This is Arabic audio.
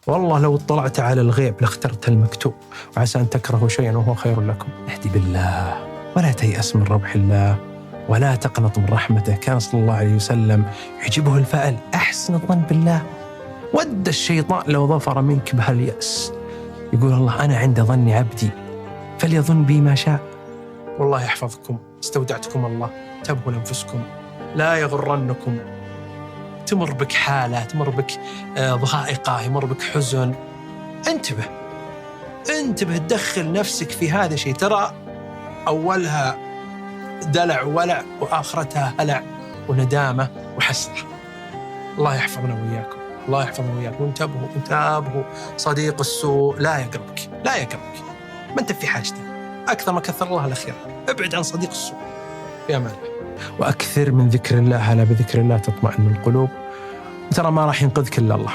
والله لو اطلعت على الغيب لاخترت المكتوب، وعسى أن تكرهوا شيئا وهو خير لكم. اهدي بالله ولا تيأس من روح الله ولا تقنط من رحمته. كان صلى الله عليه وسلم يعجبه الفأل، أحسن الظن بالله. ود الشيطان لو ظفر منك بهاليأس، يقول الله أنا عند ظن عبدي فليظن بي ما شاء. والله يحفظكم، استودعتكم الله. تبهوا لأنفسكم، لا يغرنكم. تمر بك حالة، تمر بك ضائقة، يمر بك حزن، انتبه تدخل نفسك في هذا الشيء. ترى أولها دلع وولع وآخرتها هلع وندامة وحسرة. الله يحفظنا وإياكم، الله يحفظنا وإياكم. وانتبهوا صديق السوء لا يقربك، ما انت في حاجته. أكثر ما كثر الله الخير، ابعد عن صديق السوء. يا مال، وأكثر من ذكر الله، ألا بذكر الله تطمئن القلوب. وترى ما راح ينقذك إلا الله.